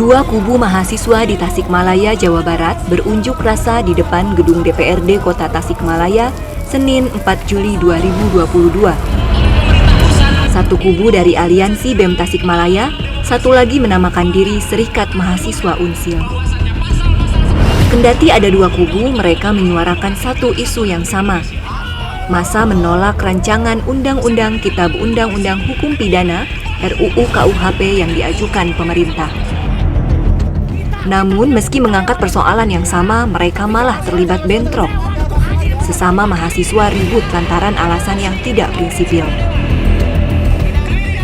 Dua kubu mahasiswa di Tasikmalaya, Jawa Barat berunjuk rasa di depan gedung DPRD Kota Tasikmalaya, Senin 4 Juli 2022. Satu kubu dari Aliansi BEM Tasikmalaya, satu lagi menamakan diri Serikat Mahasiswa Unsil. Kendati ada dua kubu, mereka menyuarakan satu isu yang sama. Massa menolak rancangan Undang-Undang Kitab Undang-Undang Hukum Pidana RUU KUHP yang diajukan pemerintah. Namun, meski mengangkat persoalan yang sama, mereka malah terlibat bentrok. Sesama mahasiswa ribut lantaran alasan yang tidak prinsipil.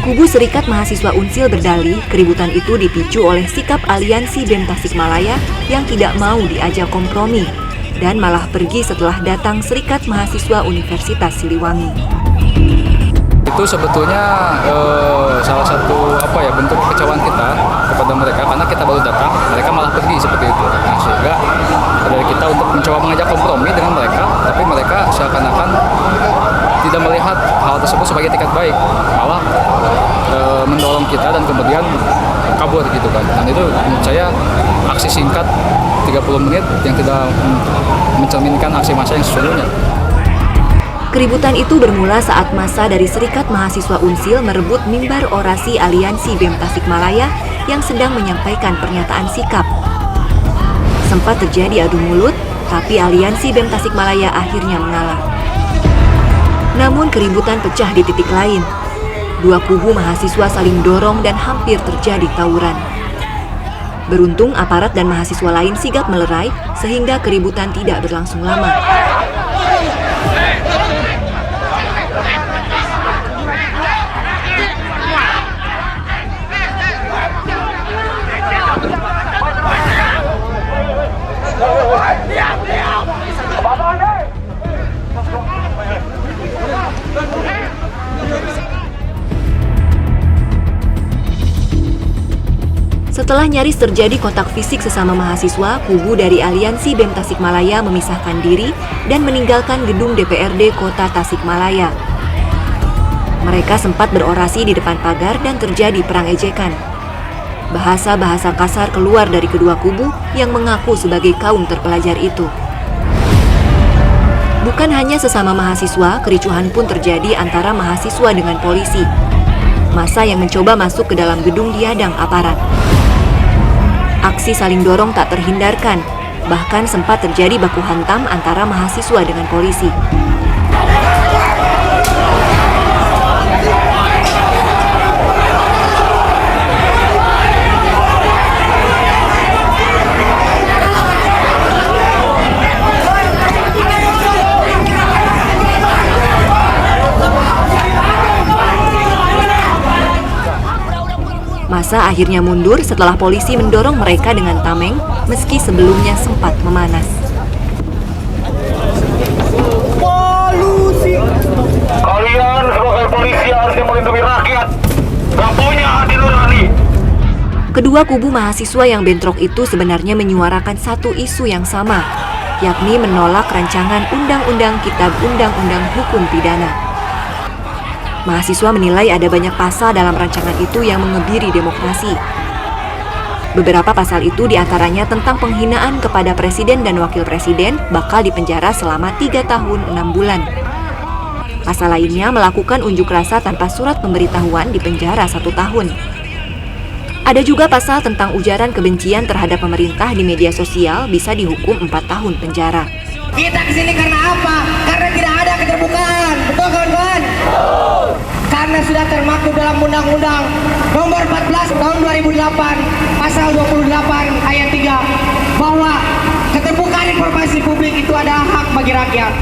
Kubu Serikat Mahasiswa Unsil berdalih keributan itu dipicu oleh sikap Aliansi BEM Tasikmalaya yang tidak mau diajak kompromi dan malah pergi setelah datang Serikat Mahasiswa Universitas Siliwangi. Itu sebetulnya salah satu bentuk kekecewaan kita kepada mereka karena kita baru datang, mereka malah pergi seperti itu. Nah, sehingga dari kita untuk mencoba mengajak kompromi dengan mereka, tapi mereka seakan-akan tidak melihat hal tersebut sebagai etikat baik, malah mendorong kita dan kemudian kabur gitu kan. Dan itu menurut saya aksi singkat 30 menit yang tidak mencerminkan aksi massa yang sesungguhnya. Keributan itu bermula saat massa dari Serikat Mahasiswa Unsil merebut mimbar orasi Aliansi BEM Tasikmalaya yang sedang menyampaikan pernyataan sikap. Sempat terjadi adu mulut, tapi Aliansi BEM Tasikmalaya akhirnya mengalah. Namun keributan pecah di titik lain. Dua kubu mahasiswa saling dorong dan hampir terjadi tawuran. Beruntung aparat dan mahasiswa lain sigap melerai sehingga keributan tidak berlangsung lama. Setelah nyaris terjadi kontak fisik sesama mahasiswa, kubu dari Aliansi BEM Tasikmalaya memisahkan diri dan meninggalkan gedung DPRD Kota Tasikmalaya. Mereka sempat berorasi di depan pagar dan terjadi perang ejekan. Bahasa-bahasa kasar keluar dari kedua kubu yang mengaku sebagai kaum terpelajar itu. Bukan hanya sesama mahasiswa, kericuhan pun terjadi antara mahasiswa dengan polisi. Massa yang mencoba masuk ke dalam gedung dihadang aparat. Aksi saling dorong tak terhindarkan, bahkan sempat terjadi baku hantam antara mahasiswa dengan polisi. Massa akhirnya mundur setelah polisi mendorong mereka dengan tameng meski sebelumnya sempat memanas. Kalian sebagai polisi harusnya melindungi rakyat, gak punya hati nurani. Kedua kubu mahasiswa yang bentrok itu sebenarnya menyuarakan satu isu yang sama, yakni menolak rancangan Undang-Undang Kitab Undang-Undang Hukum Pidana. Mahasiswa menilai ada banyak pasal dalam rancangan itu yang mengebiri demokrasi. Beberapa pasal itu diantaranya tentang penghinaan kepada presiden dan wakil presiden bakal dipenjara selama 3 tahun 6 bulan. Pasal lainnya melakukan unjuk rasa tanpa surat pemberitahuan dipenjara 1 tahun. Ada juga pasal tentang ujaran kebencian terhadap pemerintah di media sosial bisa dihukum 4 tahun penjara. Kita kesini karena apa? Karena tidak ada keterbukaan, betul kawan-kawan? Karena sudah termaktub dalam Undang-Undang Nomor 14 Tahun 2008 Pasal 28 Ayat 3 bahwa keterbukaan informasi publik itu adalah hak bagi rakyat.